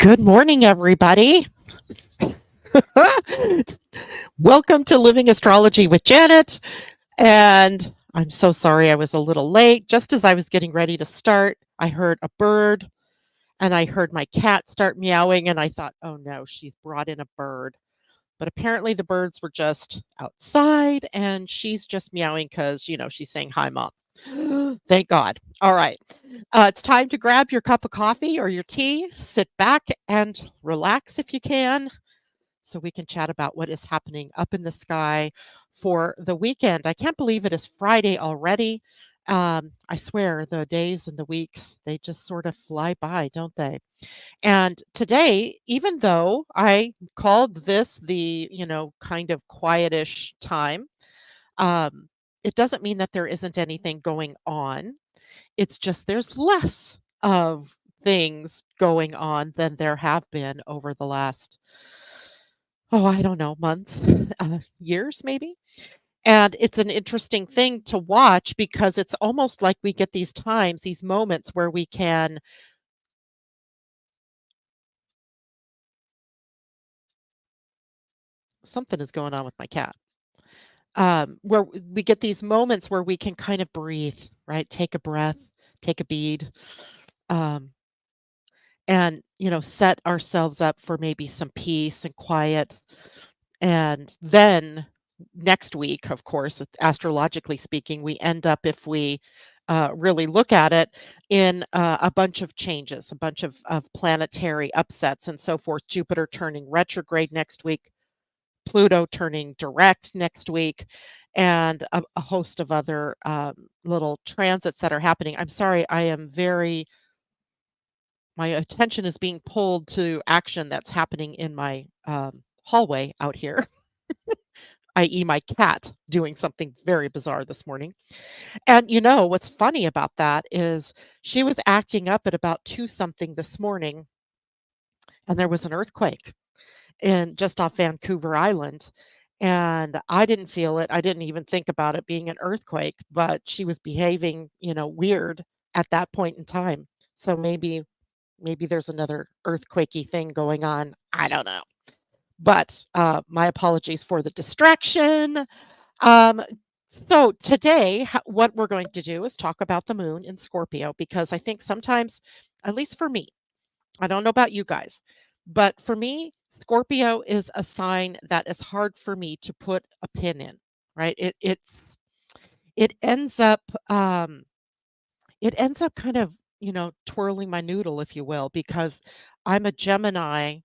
Good morning, everybody. Welcome to Living Astrology with Janet. And I'm so sorry I was a little late. Just as I was getting ready to start, I heard a bird and I heard my cat start meowing. And I thought, oh no, she's brought in a bird. But apparently the birds were just outside and she's just meowing because, she's saying, hi, mom. Thank God. All right. It's time to grab your cup of coffee or your tea, sit back and relax if you can, so we can chat about what is happening up in the sky for the weekend. I can't believe it is Friday already. I swear the days and the weeks, they just sort of fly by, don't they? And today, even though I called this the, kind of quietish time, um, it doesn't mean that there isn't anything going on. It's just there's less of things going on than there have been over the last, oh, I don't know, months, years maybe. And it's an interesting thing to watch because it's almost like we get these times, these moments where we can something is going on with my cat. Where we get these moments where we can kind of breathe, right? Take a breath, take a bead, um, and set ourselves up for maybe some peace and quiet. And then next week, of course, astrologically speaking, we end up, if we really look at it, in a bunch of changes, a bunch of planetary upsets and so forth. Jupiter turning retrograde next week, Pluto turning direct next week, and a host of other little transits that are happening. I'm sorry, my attention is being pulled to action that's happening in my hallway out here, i.e., my cat doing something very bizarre this morning. And what's funny about that is she was acting up at about 2 something this morning, and there was an earthquake in just off Vancouver Island. And I didn't feel it. I didn't even think about it being an earthquake, but she was behaving, weird at that point in time. So maybe there's another earthquakey thing going on. I don't know. But my apologies for the distraction. Um, so today, what we're going to do is talk about the moon in Scorpio because I think sometimes, at least for me, I don't know about you guys, but for me, Scorpio is a sign that is hard for me to put a pin in, right? It ends up it ends up kind of, twirling my noodle, if you will, because I'm a Gemini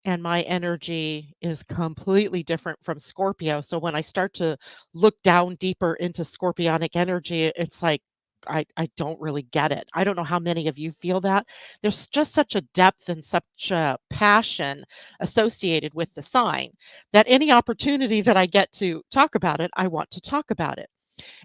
and my energy is completely different from Scorpio. So when I start to look down deeper into scorpionic energy, it's like I don't really get it. I don't know how many of you feel that. There's just such a depth and such a passion associated with the sign that any opportunity that I get to talk about it, I want to talk about it.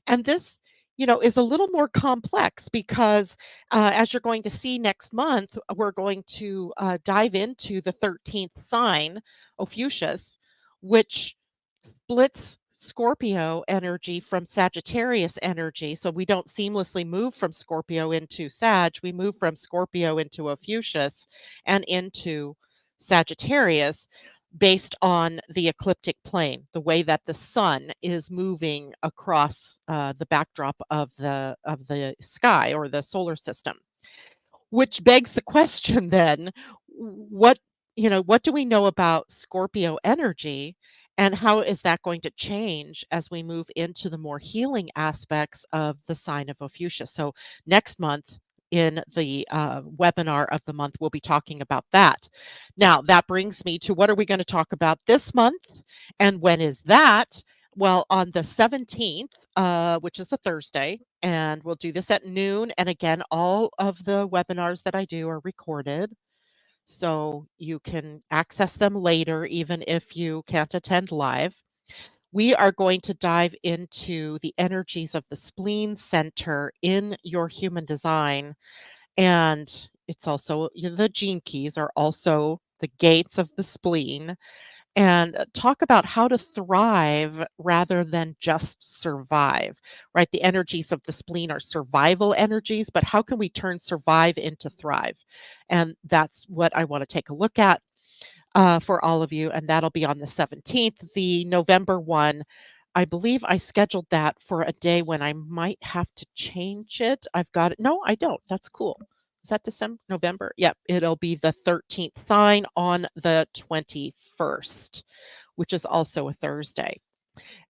And this, is a little more complex because, as you're going to see next month, we're going to dive into the 13th sign, Ophiuchus, which splits Scorpio energy from Sagittarius energy. So we don't seamlessly move from Scorpio into Sag. We move from Scorpio into Ophiuchus and into Sagittarius based on the ecliptic plane, the way that the sun is moving across the backdrop of the sky or the solar system. Which begs the question then, what what do we know about Scorpio energy and how is that going to change as we move into the more healing aspects of the sign of Ophiuchus? So next month in the webinar of the month, we'll be talking about that. Now, that brings me to what are we going to talk about this month and when is that? Well, on the 17th, which is a Thursday, and we'll do this at noon. And again, all of the webinars that I do are recorded. So you can access them later, even if you can't attend live. We are going to dive into the energies of the spleen center in your human design. And it's also, the gene keys are also the gates of the spleen. and talk about how to thrive rather than just survive, right? The energies of the spleen are survival energies, but how can we turn survive into thrive? And that's what I want to take a look at for all of you. And that'll be on the 17th. The November one, I believe I scheduled that for a day when I might have to change it. I've got it. No, I don't. That's cool. Is that December, November? Yep. It'll be the 13th sign on the 21st, which is also a Thursday.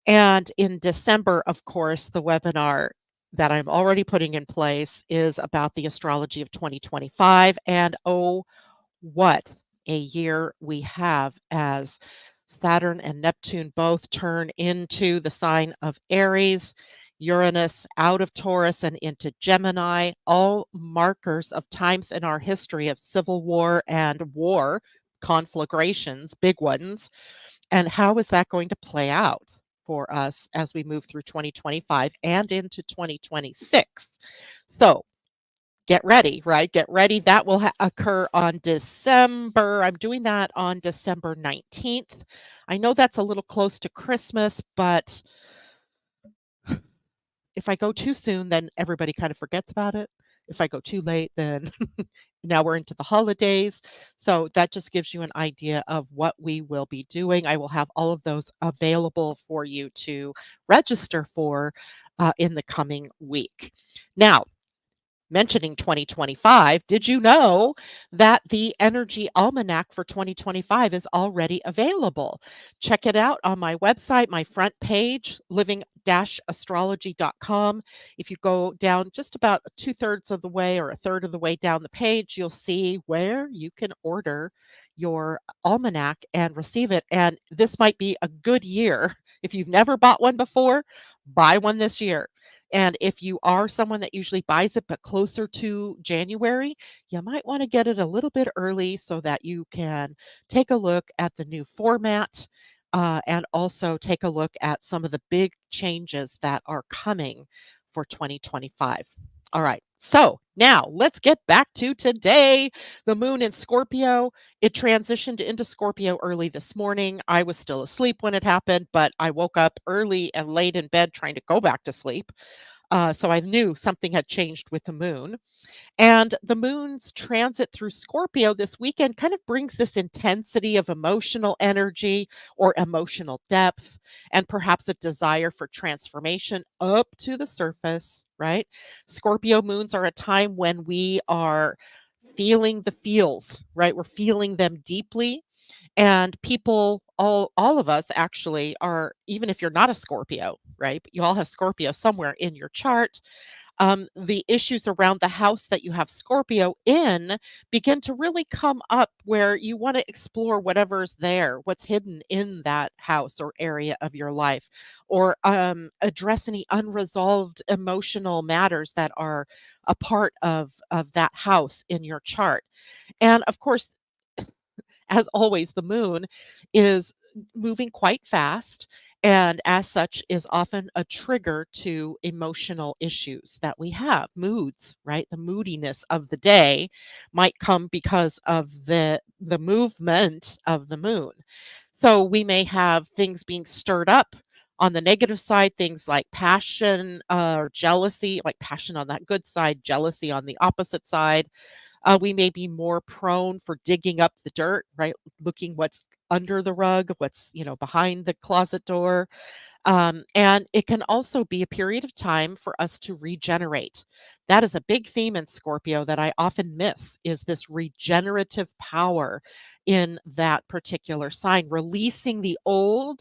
And in December, of course, the webinar that I'm already putting in place is about the astrology of 2025. And oh, what a year we have as Saturn and Neptune both turn into the sign of Aries, Uranus out of Taurus and into Gemini, all markers of times in our history of civil war and war, conflagrations, big ones. And how is that going to play out for us as we move through 2025 and into 2026? So, get ready, right? Get ready. That will occur on December. I'm doing that on December 19th. I know that's a little close to Christmas, but if I go too soon, then everybody kind of forgets about it. If I go too late, then now we're into the holidays. So that just gives you an idea of what we will be doing. I will have all of those available for you to register for in the coming week. Now, mentioning 2025, did you know that the Energy Almanac for 2025 is already available? Check it out on my website, my front page, living-astrology.com. If you go down just about two-thirds of the way or a third of the way down the page, you'll see where you can order your almanac and receive it. And this might be a good year. If you've never bought one before, buy one this year. And if you are someone that usually buys it, but closer to January, you might want to get it a little bit early so that you can take a look at the new format and also take a look at some of the big changes that are coming for 2025. All right. So now let's get back to today. The moon in Scorpio, it transitioned into Scorpio early this morning. I was still asleep when it happened, but I woke up early and laid in bed trying to go back to sleep. So I knew something had changed with the moon. And the moon's transit through Scorpio this weekend kind of brings this intensity of emotional energy or emotional depth, and perhaps a desire for transformation up to the surface, right? Scorpio moons are a time when we are feeling the feels, right? We're feeling them deeply. And people, all of us actually are, even if you're not a Scorpio, right? But you all have Scorpio somewhere in your chart. The issues around the house that you have Scorpio in begin to really come up where you want to explore whatever's there, what's hidden in that house or area of your life, or address any unresolved emotional matters that are a part of that house in your chart. And of course, as always, the moon is moving quite fast, and as such is often a trigger to emotional issues that we have, moods, right? The moodiness of the day might come because of the movement of the moon. So we may have things being stirred up on the negative side, things like passion or jealousy, like passion on that good side, jealousy on the opposite side. We may be more prone for digging up the dirt, right? Looking what's under the rug, what's, behind the closet door. And it can also be a period of time for us to regenerate. That is a big theme in Scorpio that I often miss is this regenerative power in that particular sign, releasing the old,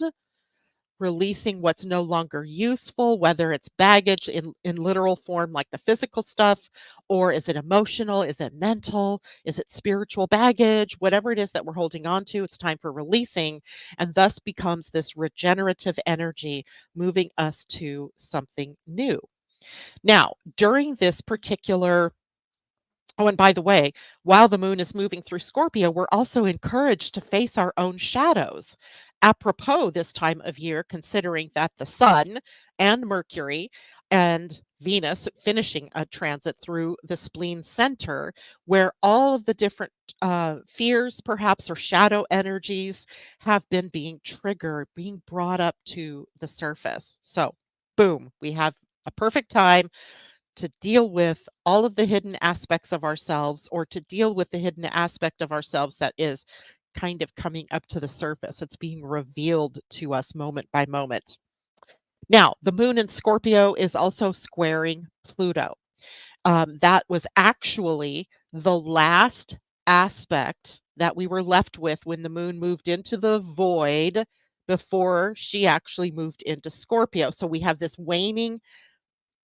releasing what's no longer useful, whether it's baggage in literal form, like the physical stuff, or is it emotional? Is it mental? Is it spiritual baggage? Whatever it is that we're holding on to, it's time for releasing, and thus becomes this regenerative energy moving us to something new. Now, during this particular Oh, and by the way, while the moon is moving through Scorpio, we're also encouraged to face our own shadows. Apropos this time of year, considering that the sun and Mercury and Venus finishing a transit through the spleen center, where all of the different fears, perhaps, or shadow energies have been being triggered, being brought up to the surface. So, boom, we have a perfect time to deal with all of the hidden aspects of ourselves, or to deal with the hidden aspect of ourselves that is kind of coming up to the surface. It's being revealed to us moment by moment. Now, the moon in Scorpio is also squaring Pluto. That was actually the last aspect that we were left with when the moon moved into the void before she actually moved into Scorpio. So we have this waning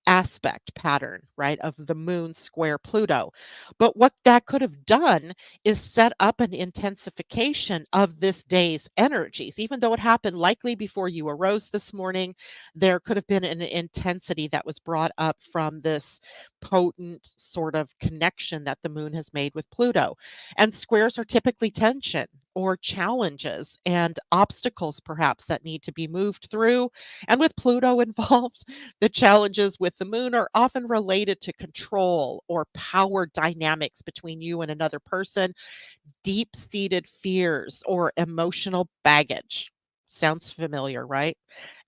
aspect pattern, right, of the moon square Pluto. But what that could have done is set up an intensification of this day's energies. Even though it happened likely before you arose this morning, there could have been an intensity that was brought up from this potent sort of connection that the moon has made with Pluto. And squares are typically tension or challenges and obstacles, perhaps, that need to be moved through. And with Pluto involved, the challenges with the moon are often related to control or power dynamics between you and another person, deep seated fears, or emotional baggage. Sounds familiar, right?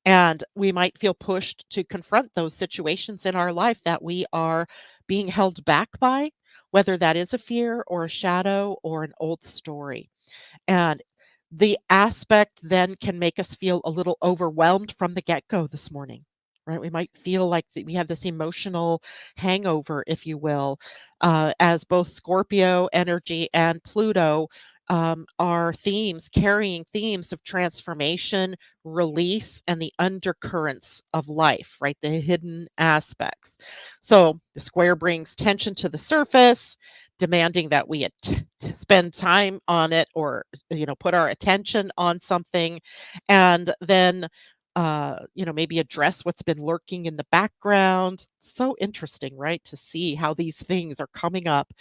And we might feel pushed to confront those situations in our life that we are being held back by, whether that is a fear or a shadow or an old story. And the aspect then can make us feel a little overwhelmed from the get-go this morning, right? We might feel like that we have this emotional hangover, if you will, as both Scorpio energy and Pluto are themes, carrying themes of transformation, release, and the undercurrents of life, right? The hidden aspects. So the square brings tension to the surface, demanding that we spend time on it, or put our attention on something, and then maybe address what's been lurking in the background. So interesting, right, to see how these things are coming up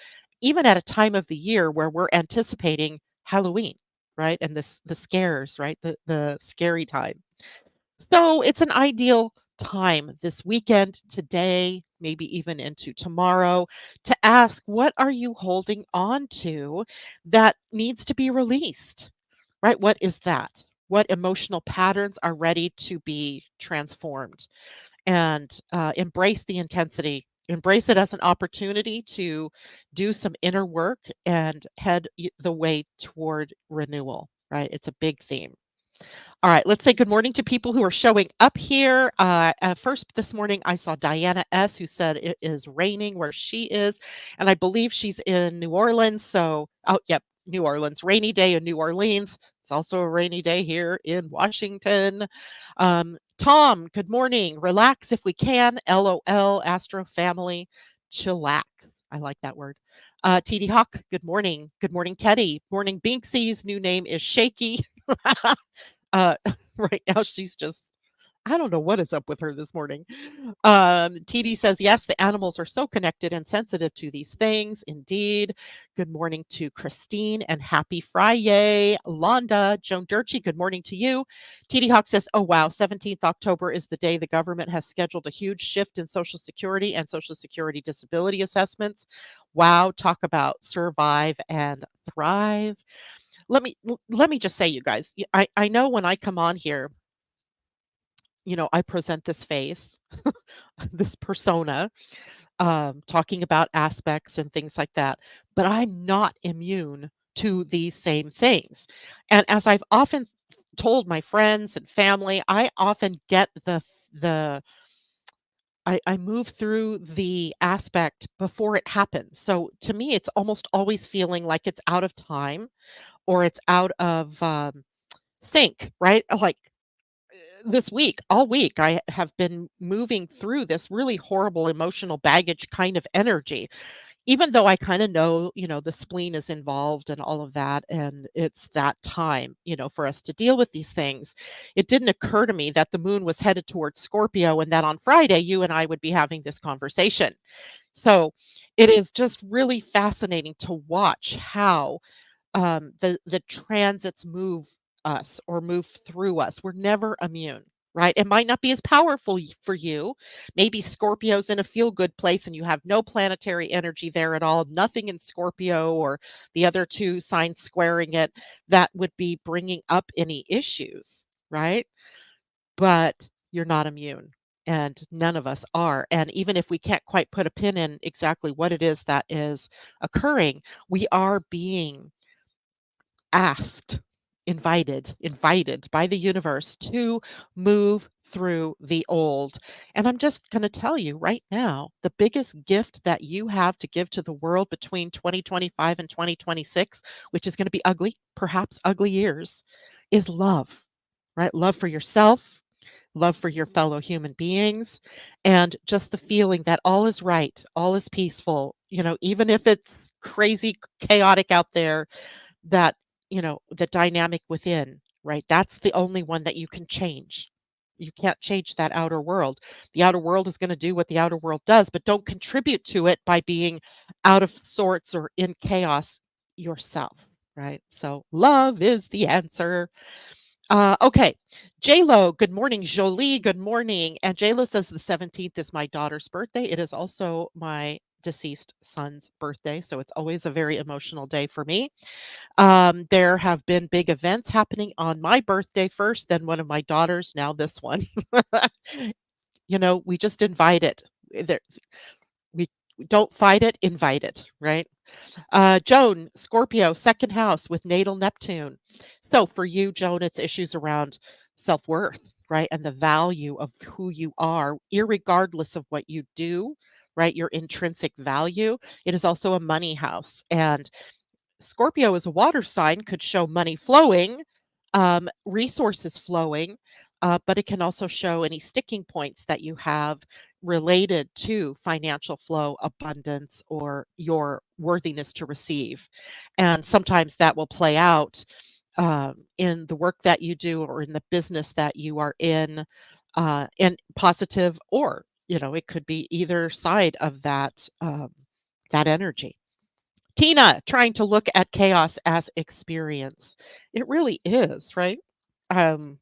even at a time of the year where we're anticipating Halloween, right, and the scares, right, the scary time. So it's an ideal time this weekend, today, maybe even into tomorrow, to ask, what are you holding on to that needs to be released? Right? What is that? What emotional patterns are ready to be transformed? And embrace the intensity. Embrace it as an opportunity to do some inner work and head the way toward renewal, right? It's a big theme. All right, let's say good morning to people who are showing up here. First this morning, I saw Diana S., who said it is raining where she is, and I believe she's in New Orleans. So, oh, yep, New Orleans, rainy day in New Orleans. It's also a rainy day here in Washington. Tom, good morning. Relax if we can. LOL, Astro family, chillax. I like that word. TD Hawk, good morning. Good morning, Teddy. Morning, Binksy's new name is Shaky. Uh, right now she's just, I don't know what is up with her this morning. TD says, yes, the animals are so connected and sensitive to these things. Indeed. Good morning to Christine and happy Friday. Londa, Joan Durchie, good morning to you. TD Hawk says, oh, wow, 17th October is the day the government has scheduled a huge shift in Social Security and Social Security disability assessments. Wow, talk about survive and thrive. Let me just say, you guys, I know when I come on here, I present this face, this persona, talking about aspects and things like that, but I'm not immune to these same things. And as I've often told my friends and family, I often get the I move through the aspect before it happens. So to me, it's almost always feeling like it's out of time, or it's out of sync, right? Like this week, all week, I have been moving through this really horrible emotional baggage kind of energy, even though I kind of know, the spleen is involved and all of that. And it's that time, for us to deal with these things. It didn't occur to me that the moon was headed towards Scorpio and that on Friday, you and I would be having this conversation. So it is just really fascinating to watch how the transits move us or move through us. We're never immune, right? It might not be as powerful for you. Maybe Scorpio's in a feel good place and you have no planetary energy there at all, nothing in Scorpio or the other two signs squaring it that would be bringing up any issues, right? But you're not immune. And none of us are. And even if we can't quite put a pin in exactly what it is that is occurring, we are being asked, invited by the universe to move through the old. And I'm just going to tell you right now, the biggest gift that you have to give to the world between 2025 and 2026, which is going to be ugly, perhaps ugly years, is love, right? Love for yourself, love for your fellow human beings, and just the feeling that all is right, all is peaceful, even if it's crazy, chaotic out there, that, the dynamic within, right? That's the only one that you can change. You can't change that outer world. The outer world is going to do what the outer world does, but don't contribute to it by being out of sorts or in chaos yourself, right? So love is the answer. Okay. Lo, good morning. Jolie, good morning. And Lo says the 17th is my daughter's birthday. It is also my deceased son's birthday. So it's always a very emotional day for me. There have been big events happening on my birthday first, then one of my daughters, now this one. We just invite it. There, we don't fight it, invite it, right? Joan, Scorpio, second house with natal Neptune. So for you, Joan, it's issues around self worth, right? And the value of who you are, irregardless of what you do, right? Your intrinsic value. It is also a money house. And Scorpio is a water sign, could show money flowing, resources flowing, but it can also show any sticking points that you have related to financial flow, abundance, or your worthiness to receive. And sometimes that will play out in the work that you do or in the business that you are in positive, or it could be either side of that energy. Tina, trying to look at chaos as experience. It really is, right? Um,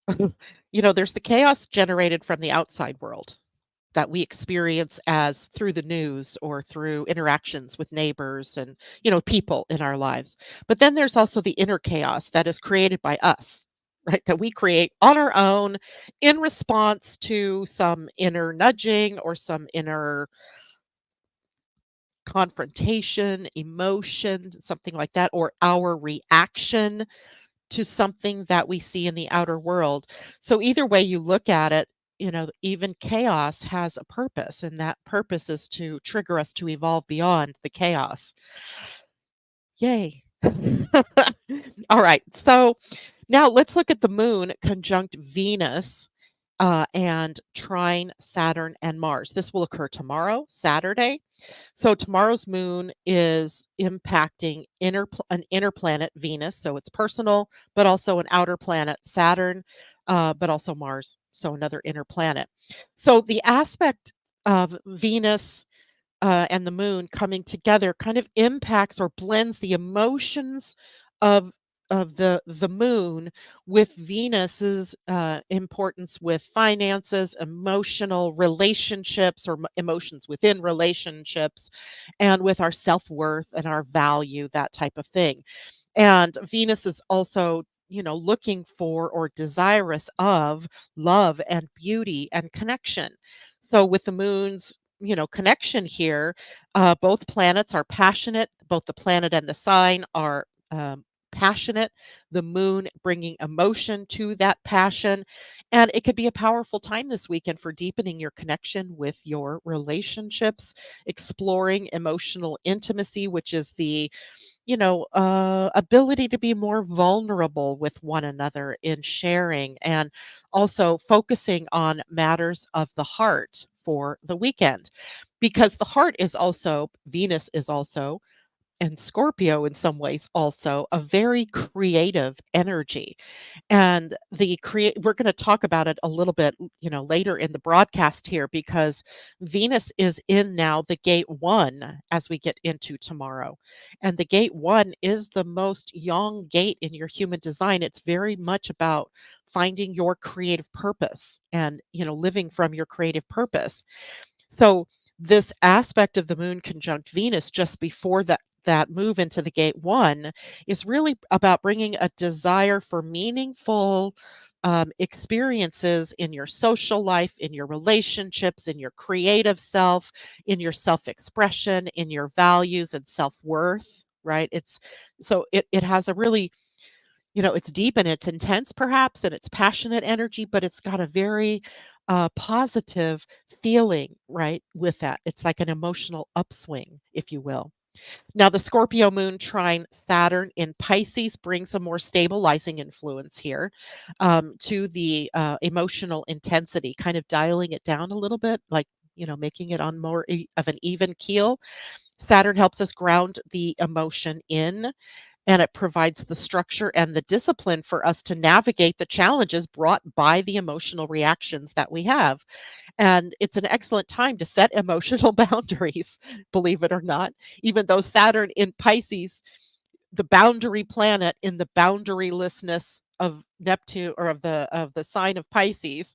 there's the chaos generated from the outside world that we experience as through the news or through interactions with neighbors and, people in our lives. But then there's also the inner chaos that is created by us, right? That we create on our own in response to some inner nudging or some inner confrontation, emotion, something like that, or our reaction to something that we see in the outer world. So either way you look at it, even chaos has a purpose, and that purpose is to trigger us to evolve beyond the chaos. Yay. All right. So now let's look at the moon conjunct Venus and trine Saturn and Mars. This will occur tomorrow, Saturday. So tomorrow's moon is impacting an inner planet, Venus. So it's personal, but also an outer planet, Saturn, but also Mars. So another inner planet. So the aspect of Venus and the moon coming together kind of impacts or blends the emotions of the moon with Venus's importance with finances, emotional relationships, or emotions within relationships, and with our self-worth and our value, that type of thing. And Venus is also, looking for or desirous of love and beauty and connection. So with the moon's, connection here, both planets are passionate. Both the planet and the sign are passionate. The moon bringing emotion to that passion. And it could be a powerful time this weekend for deepening your connection with your relationships, exploring emotional intimacy, which is the ability to be more vulnerable with one another in sharing, and also focusing on matters of the heart for the weekend. Because the heart is also, Venus is also, and Scorpio in some ways also, a very creative energy. And we're going to talk about it a little bit, later in the broadcast here, because Venus is in now the gate 1 as we get into tomorrow. And the gate 1 is the most young gate in your human design. It's very much about finding your creative purpose and, living from your creative purpose. So this aspect of the moon conjunct Venus just before that move into the gate 1 is really about bringing a desire for meaningful experiences in your social life, in your relationships, in your creative self, in your self-expression, in your values and self-worth, right? It has a really, it's deep and it's intense perhaps and it's passionate energy, but it's got a very positive feeling, right, with that. It's like an emotional upswing, if you will. Now, the Scorpio moon trine Saturn in Pisces brings a more stabilizing influence here to the emotional intensity, kind of dialing it down a little bit, like, making it on more of an even keel. Saturn helps us ground the emotion in, and it provides the structure and the discipline for us to navigate the challenges brought by the emotional reactions that we have. And it's an excellent time to set emotional boundaries, believe it or not. Even though Saturn in Pisces, the boundary planet in the boundarylessness of Neptune or of the sign of Pisces,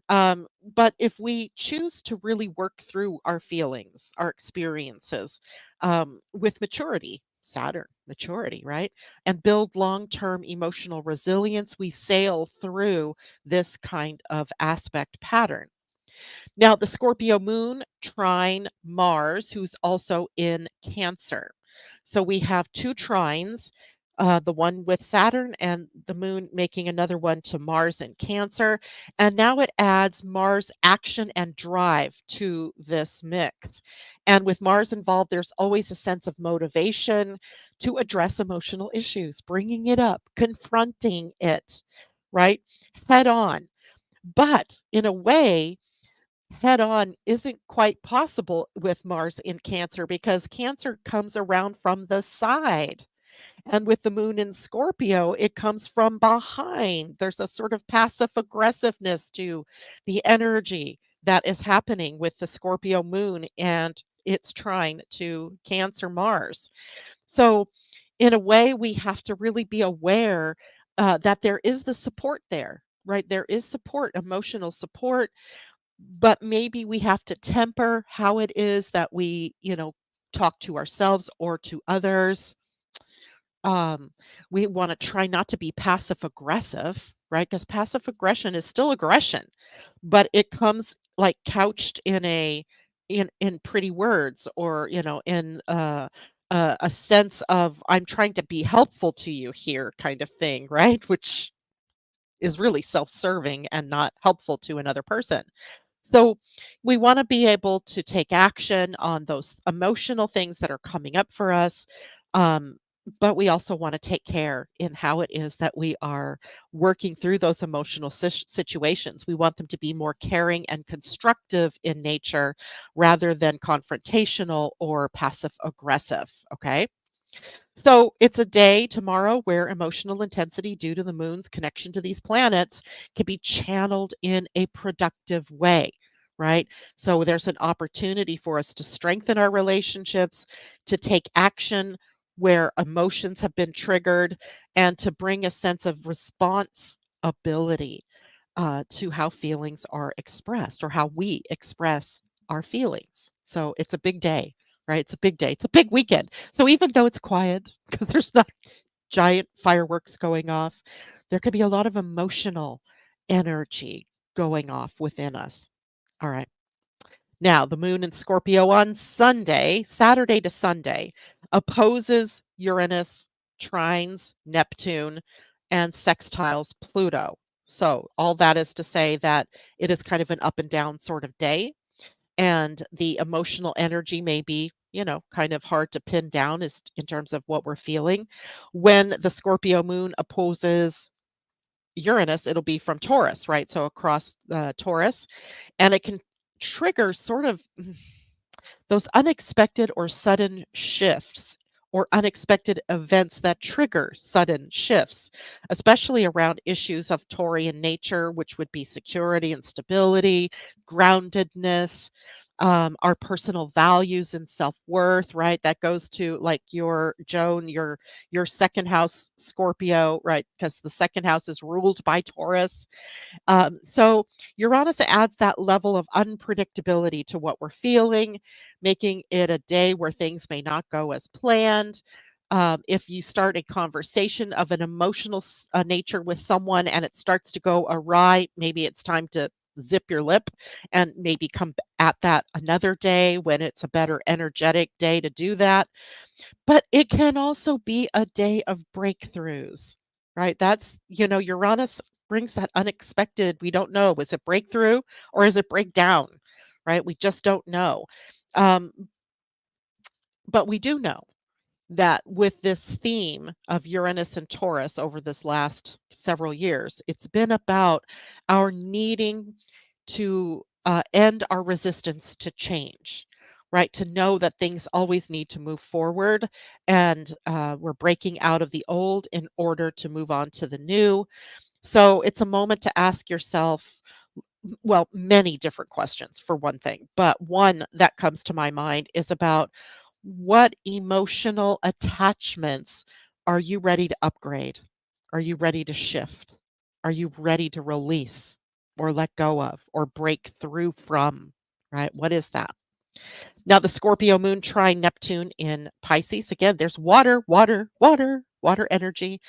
but if we choose to really work through our feelings, our experiences, with maturity, Saturn, maturity, right? And build long term emotional resilience, we sail through this kind of aspect pattern. Now, the Scorpio moon trine Mars, who's also in Cancer. So we have two trines, the one with Saturn and the moon making another one to Mars in Cancer. And now it adds Mars action and drive to this mix. And with Mars involved, there's always a sense of motivation to address emotional issues, bringing it up, confronting it, right? Head on. But in a way, head on isn't quite possible with Mars in Cancer because Cancer comes around from the side. And with the moon in Scorpio, it comes from behind. There's a sort of passive aggressiveness to the energy that is happening with the Scorpio moon and its trine to Cancer Mars. So, in a way, we have to really be aware that there is the support there, right? There is support, emotional support, but maybe we have to temper how it is that we, talk to ourselves or to others. um, we want to try not to be passive aggressive, right? Because passive aggression is still aggression, but it comes like couched in in pretty words, or in a sense of I'm trying to be helpful to you here kind of thing, right? Which is really self-serving and not helpful to another person. So we want to be able to take action on those emotional things that are coming up for us. Um, but we also want to take care in how it is that we are working through those emotional situations. We want them to be more caring and constructive in nature rather than confrontational or passive aggressive. Okay. So it's a day tomorrow where emotional intensity due to the moon's connection to these planets can be channeled in a productive way, right? So there's an opportunity for us to strengthen our relationships, to take action where emotions have been triggered, and to bring a sense of response ability to how feelings are expressed or how we express our feelings. So it's a big day, right? It's a big day. It's a big weekend. So even though it's quiet, because there's not giant fireworks going off, there could be a lot of emotional energy going off within us. All right. Now, the moon in Scorpio on Sunday, Saturday to Sunday, opposes Uranus, trines Neptune, and sextiles Pluto. So, all that is to say that it is kind of an up and down sort of day, and the emotional energy may be, kind of hard to pin down as in terms of what we're feeling. When the Scorpio moon opposes Uranus, it'll be from Taurus, right? So across Taurus, and it can trigger sort of those unexpected or sudden shifts or unexpected events that trigger sudden shifts, especially around issues of Taurian nature, which would be security and stability, groundedness. our personal values and self-worth, right? That goes to like your Joan, your second house Scorpio, right? Because the second house is ruled by Taurus. So Uranus adds that level of unpredictability to what we're feeling, making it a day where things may not go as planned. If you start a conversation of an emotional nature with someone and it starts to go awry, maybe it's time to zip your lip and maybe come at that another day when it's a better energetic day to do that. But it can also be a day of breakthroughs, right? That's, Uranus brings that unexpected. We don't know. Is it breakthrough or is it breakdown, right? We just don't know. Um, but we do know that with this theme of Uranus and Taurus over this last several years, it's been about our needing to end our resistance to change, right? To know that things always need to move forward and we're breaking out of the old in order to move on to the new. So it's a moment to ask yourself, well, many different questions for one thing, but one that comes to my mind is about what emotional attachments are you ready to upgrade? Are you ready to shift? Are you ready to release or let go of or break through from? Right? What is that? Now, the Scorpio moon trine Neptune in Pisces. Again, there's water, water, water, water energy.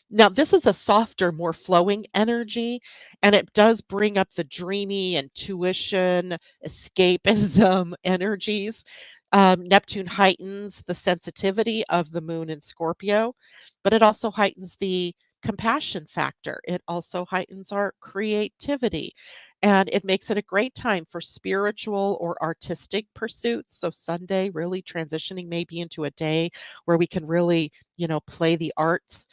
Now, this is a softer, more flowing energy, and it does bring up the dreamy, intuition, escapism energies. Neptune heightens the sensitivity of the moon in Scorpio, but it also heightens the compassion factor. It also heightens our creativity, and it makes it a great time for spiritual or artistic pursuits. So, Sunday really transitioning maybe into a day where we can really, play the arts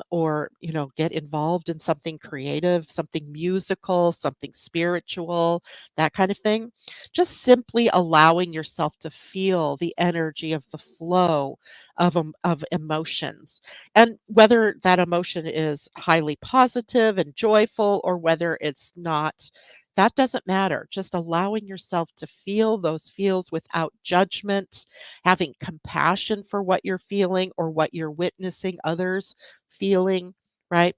or get involved in something creative, something musical, something spiritual, that kind of thing. Just simply allowing yourself to feel the energy of the flow of emotions, and whether that emotion is highly positive and joyful or whether it's not. That doesn't matter. Just allowing yourself to feel those feels without judgment, having compassion for what you're feeling or what you're witnessing others feeling, right?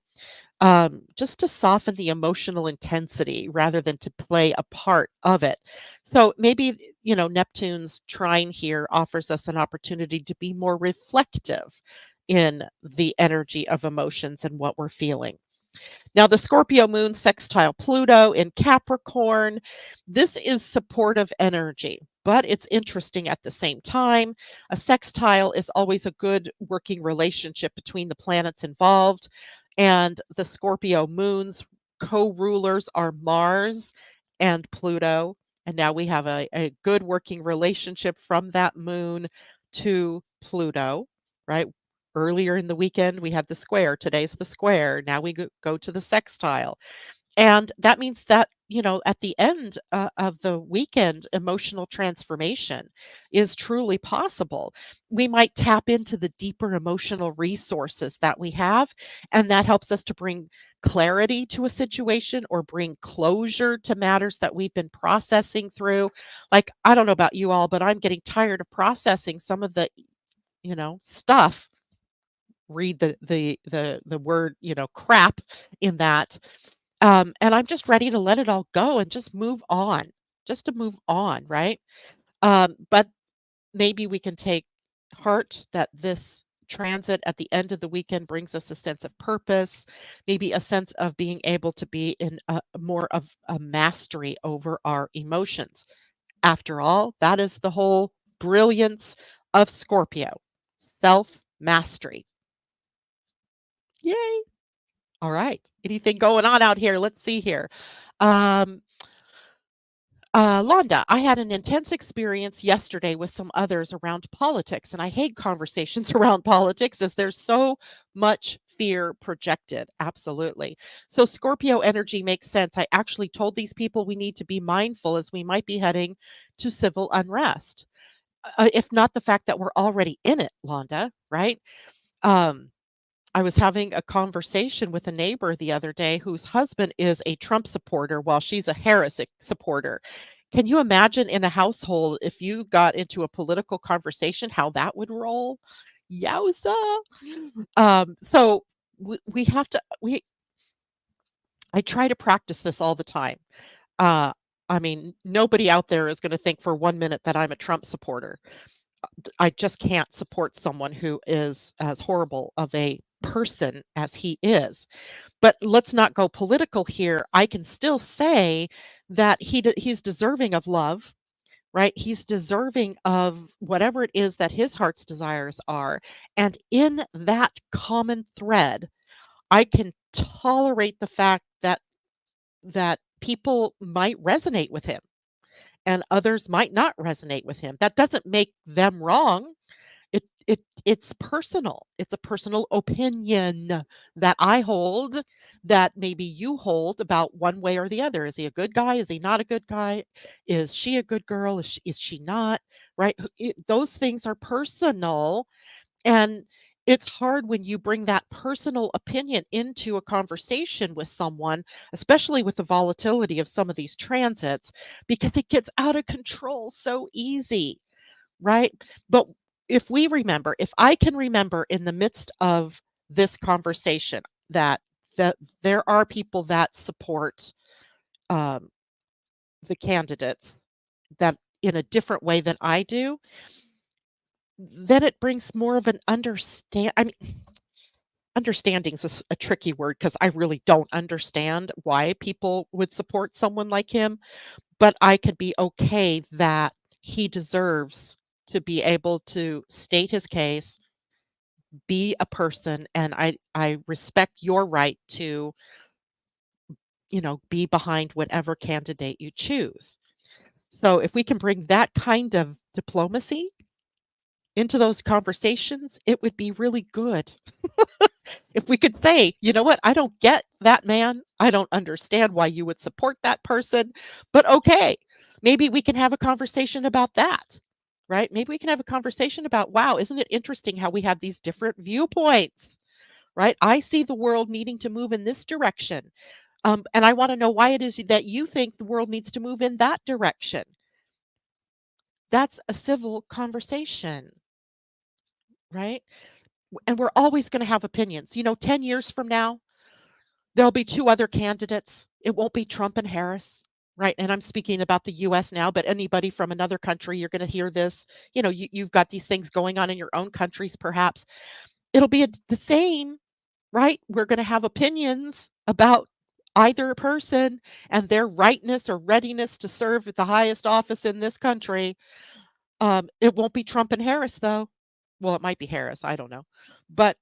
Just to soften the emotional intensity rather than to play a part of it. So maybe, Neptune's trine here offers us an opportunity to be more reflective in the energy of emotions and what we're feeling. Now, the Scorpio moon sextile Pluto in Capricorn, this is supportive energy, but it's interesting at the same time. A sextile is always a good working relationship between the planets involved, and the Scorpio moon's co rulers are Mars and Pluto. And now we have a good working relationship from that moon to Pluto, right? Earlier in the weekend, we had the square. Today's the square. Now we go to the sextile. And that means that, at the end of the weekend, emotional transformation is truly possible. We might tap into the deeper emotional resources that we have, and that helps us to bring clarity to a situation or bring closure to matters that we've been processing through. Like, I don't know about you all, but I'm getting tired of processing some of the, stuff, read the word, crap in that. And I'm just ready to let it all go and just move on, just to move on, right? But maybe we can take heart that this transit at the end of the weekend brings us a sense of purpose, maybe a sense of being able to be in more of a mastery over our emotions. After all, that is the whole brilliance of Scorpio, self mastery. Yay. All right. Anything going on out here? Let's see here. Um, Londa, I had an intense experience yesterday with some others around politics, and I hate conversations around politics as there's so much fear projected. Absolutely. So, Scorpio energy makes sense. I actually told these people we need to be mindful as we might be heading to civil unrest, if not the fact that we're already in it, Londa, right? Um, I was having a conversation with a neighbor the other day whose husband is a Trump supporter while she's a Harris supporter. Can you imagine in a household if you got into a political conversation, how that would roll? Yowza. So we have to we I try to practice this all the time. Uh, I mean, nobody out there is gonna think for 1 minute that I'm a Trump supporter. I just can't support someone who is as horrible of a person as he is. But let's not go political here. I can still say that he's deserving of love, right? He's deserving of whatever it is that his heart's desires are. And in that common thread, I can tolerate the fact that people might resonate with him and others might not resonate with him. That doesn't make them wrong. It's personal. It's a personal opinion that I hold that maybe you hold about one way or the other. Is he a good guy? Is he not a good guy? Is she a good girl? Is she not? Right? Those things are personal, and it's hard when you bring that personal opinion into a conversation with someone, especially with the volatility of some of these transits, because it gets out of control so easy. Right? But if I can remember in the midst of this conversation that that there are people that support, um, the candidates that in a different way than I do, then it brings more of an I mean, understanding is a tricky word because I really don't understand why people would support someone like him, but I could be okay that he deserves to be able to state his case, be a person, and I respect your right to, be behind whatever candidate you choose. So if we can bring that kind of diplomacy into those conversations, it would be really good. If we could say, "You know what? I don't get that man. I don't understand why you would support that person, but okay, maybe we can have a conversation about that." Right? Maybe we can have a conversation about, "Wow, isn't it interesting how we have these different viewpoints?" Right? I see the world needing to move in this direction. And I want to know why it is that you think the world needs to move in that direction. That's a civil conversation, right? And we're always going to have opinions. 10 years from now, there'll be two other candidates. It won't be Trump and Harris, right? And I'm speaking about the US now, but anybody from another country, you're going to hear this. You've got these things going on in your own countries, perhaps. It'll be the same. Right? We're gonna have opinions about either person and their rightness or readiness to serve at the highest office in this country. It won't be Trump and Harris, though. Well, it might be Harris, I don't know. But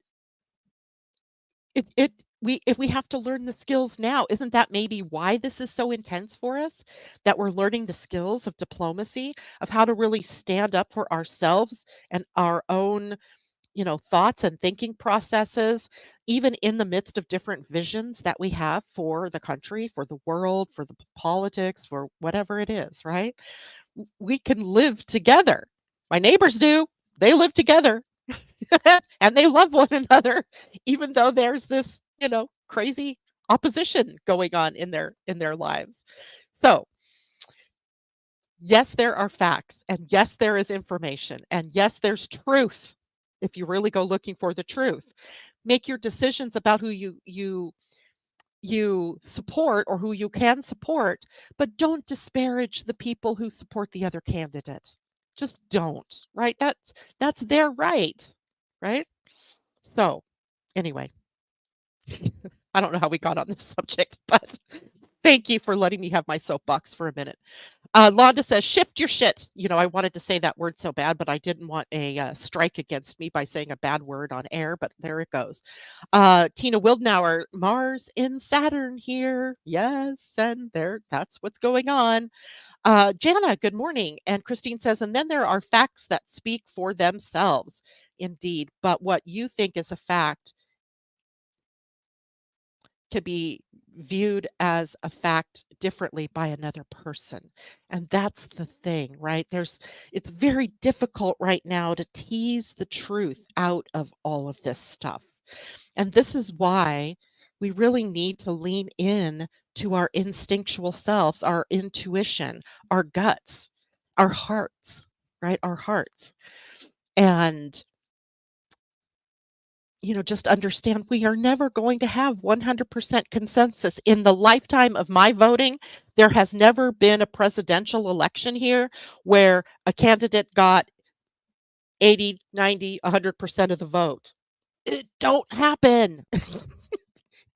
it we if we have to learn the skills now, isn't that maybe why this is so intense for us? That we're learning the skills of diplomacy, of how to really stand up for ourselves and our own thoughts and thinking processes, even in the midst of different visions that we have for the country, for the world, for the politics, for whatever it is, right? We can live together. My neighbors do. They live together and they love one another, even though there's this, crazy opposition going on in their lives. So, yes, there are facts, and yes, there is information, and yes, there's truth if you really go looking for the truth. Make your decisions about who you support or who you can support, but don't disparage the people who support the other candidate. Just don't, right? That's their right, right? So, anyway, I don't know how we got on this subject, but thank you for letting me have my soapbox for a minute. Londa says, "Shift your shit." I wanted to say that word so bad, but I didn't want a strike against me by saying a bad word on air, but there it goes. Tina Wildnauer, "Mars in Saturn here." Yes, and that's what's going on. Jana, good morning. And Christine says, "And then there are facts that speak for themselves." Indeed, but what you think is a fact could be viewed as a fact differently by another person. And that's the thing, right? It's very difficult right now to tease the truth out of all of this stuff. And this is why we really need to lean in to our instinctual selves, our intuition, our guts, our hearts, right? Our hearts. And, just understand we are never going to have 100% consensus. In the lifetime of my voting, there has never been a presidential election here where a candidate got 80, 90, 100% of the vote. It don't happen.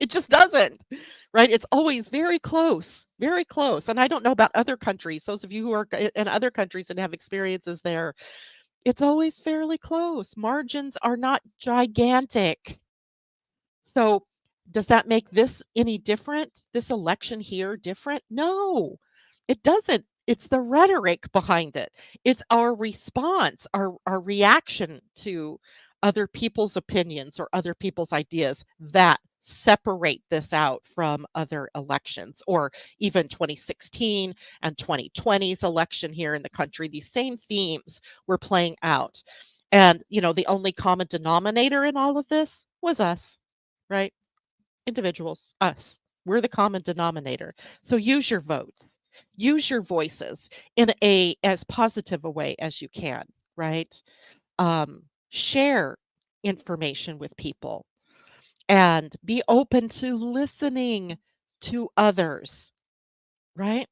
It just doesn't, right? It's always very close, very close. And I don't know about other countries. Those of you who are in other countries and have experiences there, it's always fairly close. Margins are not gigantic. So, does that make this any different? This election here different? No, it doesn't. It's the rhetoric behind it. It's our response, our reaction to other people's opinions or other people's ideas that separate this out from other elections or even 2016 and 2020's election here in the country. These same themes were playing out. And, the only common denominator in all of this was us, right? Individuals, us. We're the common denominator. So use your votes, use your voices in a as positive a way as you can, right? Share information with people and be open to listening to others, right?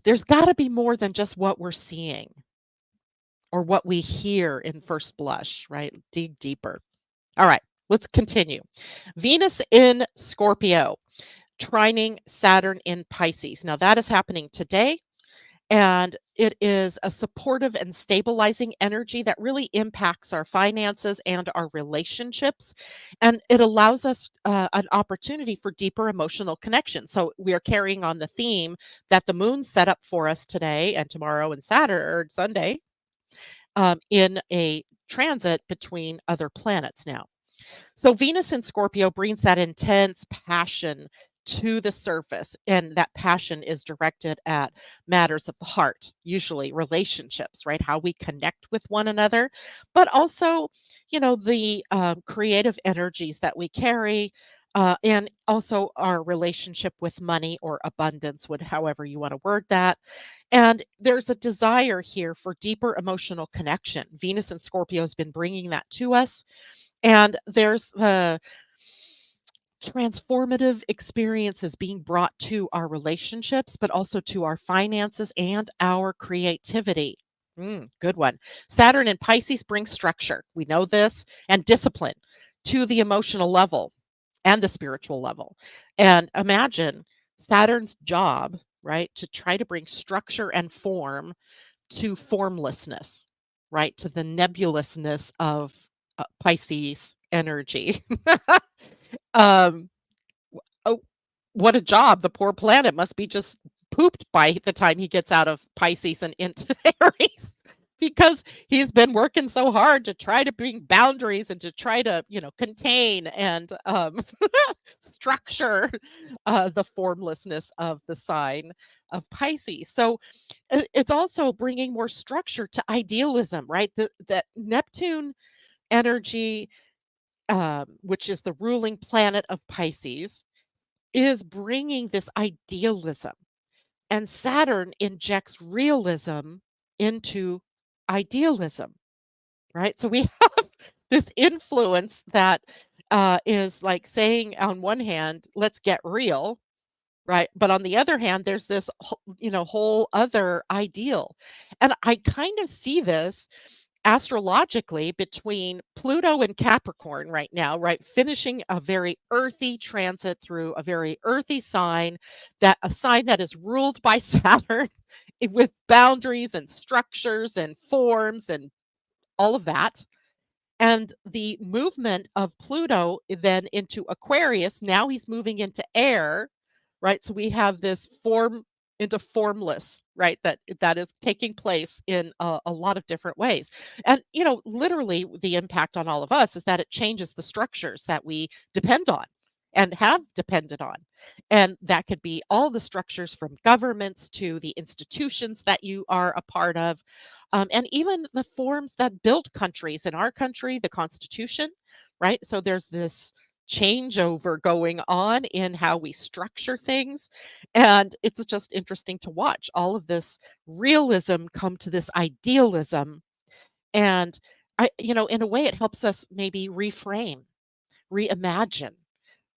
There's got to be more than just what we're seeing or what we hear in first blush, right? Dig deeper. All right, let's continue. Venus in Scorpio, trining Saturn in Pisces. Now, that is happening today, and it is a supportive and stabilizing energy that really impacts our finances and our relationships. And it allows us an opportunity for deeper emotional connection. So, we are carrying on the theme that the moon set up for us today and tomorrow and Saturday or Sunday in a transit between other planets now. So Venus in Scorpio brings that intense passion to the surface, and that passion is directed at matters of the heart, usually relationships, right? How we connect with one another, but also, the creative energies that we carry. And also our relationship with money or abundance, would however you want to word that. And there's a desire here for deeper emotional connection. Venus and Scorpio has been bringing that to us, and there's the transformative experiences being brought to our relationships, but also to our finances and our creativity. Good one. Saturn and Pisces bring structure. We know this, and discipline to the emotional level and the spiritual level. And imagine Saturn's job, right, to try to bring structure and form to formlessness, right, to the nebulousness of Pisces energy. um, oh, what a job! The poor planet must be just pooped by the time he gets out of Pisces and into Aries, because he's been working so hard to try to bring boundaries and to try to, contain and structure the formlessness of the sign of Pisces. So it's also bringing more structure to idealism, right? That Neptune energy, which is the ruling planet of Pisces, is bringing this idealism, and Saturn injects realism into idealism, right? So we have this influence that is like saying, on one hand, let's get real, right? But on the other hand, there's this, whole other ideal. And I kind of see this astrologically between Pluto and Capricorn right now, right? Finishing a very earthy transit through a very earthy sign, that a sign that is ruled by Saturn with boundaries and structures and forms and all of that. And the movement of Pluto then into Aquarius, now he's moving into air, right? So we have this form into formless, right? That is taking place in a lot of different ways. And literally the impact on all of us is that it changes the structures that we depend on and have depended on. And that could be all the structures from governments to the institutions that you are a part of, and even the forms that built countries. In our country, the Constitution, right? So there's this changeover going on in how we structure things. And it's just interesting to watch all of this realism come to this idealism. And in a way, it helps us maybe reframe, reimagine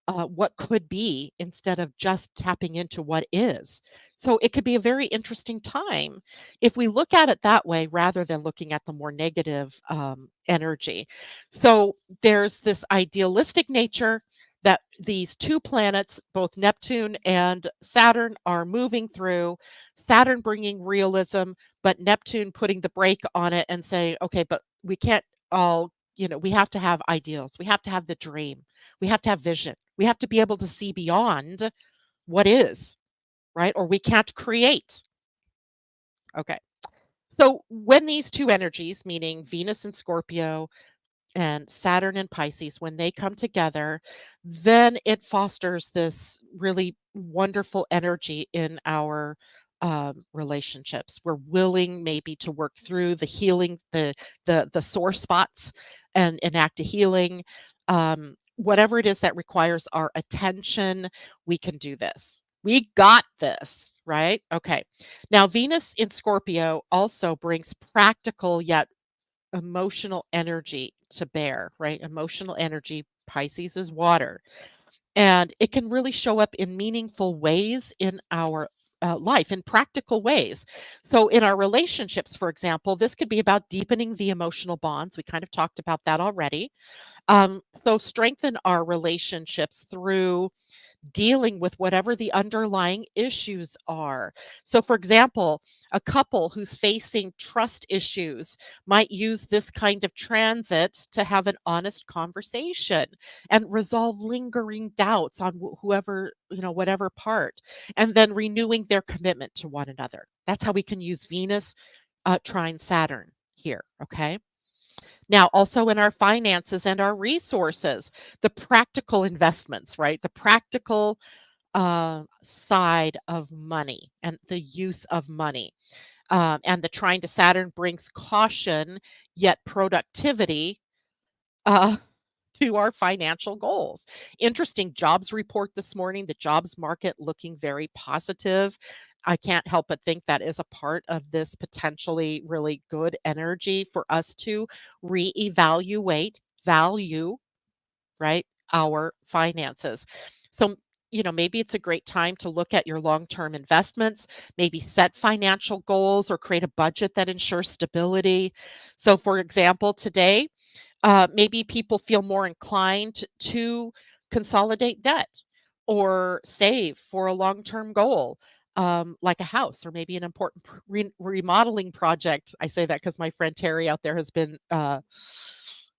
what could be instead of just tapping into what is. So it could be a very interesting time if we look at it that way rather than looking at the more negative energy. So there's this idealistic nature that these two planets, both Neptune and Saturn, are moving through. Saturn bringing realism, but Neptune putting the brake on it and saying, okay, but we can't all, we have to have ideals. We have to have the dream. We have to have vision. We have to be able to see beyond what is, right? Or we can't create. Okay. So when these two energies, meaning Venus and Scorpio and Saturn and Pisces, when they come together, then it fosters this really wonderful energy in our relationships. We're willing maybe to work through the healing, the sore spots, and enact a healing. Whatever it is that requires our attention, we can do this. We got this, right? Okay. Now, Venus in Scorpio also brings practical yet emotional energy to bear, right? Emotional energy, Pisces is water. And it can really show up in meaningful ways in our life, in practical ways. So, in our relationships, for example, this could be about deepening the emotional bonds. We kind of talked about that already. So, strengthen our relationships through dealing with whatever the underlying issues are. So, for example, a couple who's facing trust issues might use this kind of transit to have an honest conversation and resolve lingering doubts on whoever, whatever part, and then renewing their commitment to one another. That's how we can use Venus trine Saturn here. Okay. Now, also in our finances and our resources, the practical investments, right? The practical side of money and the use of money. And the trine to Saturn brings caution, yet productivity uh, to our financial goals. Interesting jobs report this morning, the jobs market looking very positive. I can't help but think that is a part of this potentially really good energy for us to reevaluate value, right? Our finances. So, maybe it's a great time to look at your long term investments, maybe set financial goals or create a budget that ensures stability. So, for example, today, maybe people feel more inclined to consolidate debt or save for a long term goal. Like a house or maybe an important remodeling project. I say that because my friend Terry out there has been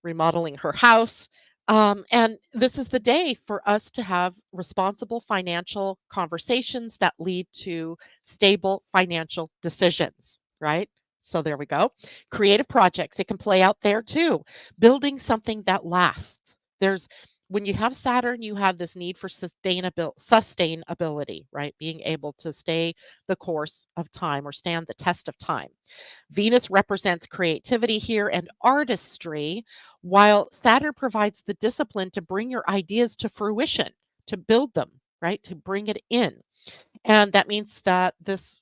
remodeling her house. And this is the day for us to have responsible financial conversations that lead to stable financial decisions, right? So there we go. Creative projects, it can play out there too. Building something that lasts. There's when you have Saturn, you have this need for sustainability, right? Being able to stay the course of time or stand the test of time. Venus represents creativity here and artistry, while Saturn provides the discipline to bring your ideas to fruition, to build them, right? To bring it in. And that means that this,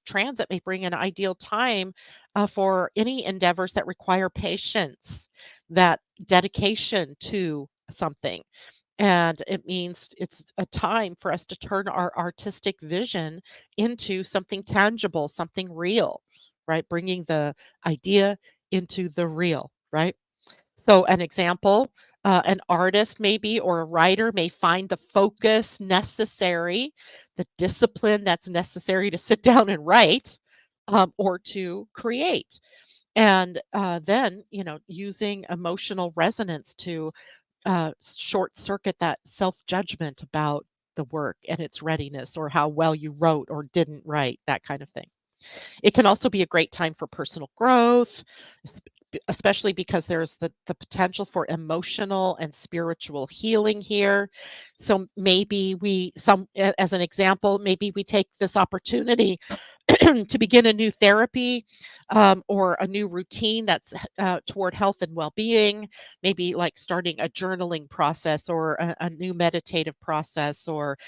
transit may bring an ideal time for any endeavors that require patience, that dedication to something. And it means it's a time for us to turn our artistic vision into something tangible, something real, right? Bringing the idea into the real, right? So, an example, an artist maybe or a writer may find the focus necessary, the discipline that's necessary to sit down and write or to create. And then, using emotional resonance to short circuit that self judgment about the work and its readiness or how well you wrote or didn't write, that kind of thing. It can also be a great time for personal growth, especially because there's the potential for emotional and spiritual healing here. So maybe as an example, maybe we take this opportunity to begin a new therapy, or a new routine that's toward health and well-being, maybe like starting a journaling process or a new meditative process, or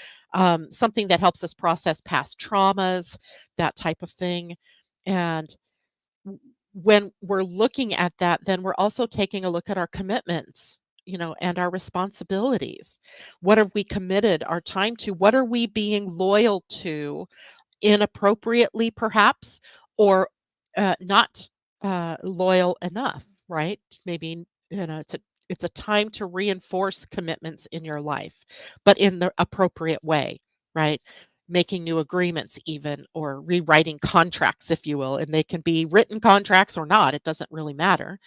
something that helps us process past traumas, that type of thing. And w- when we're looking at that, then we're also taking a look at our commitments, and our responsibilities. What have we committed our time to? What are we being loyal to inappropriately, perhaps, or not loyal enough, right? Maybe, it's a time to reinforce commitments in your life, but in the appropriate way, right? Making new agreements, even, or rewriting contracts, if you will, and they can be written contracts or not. It doesn't really matter,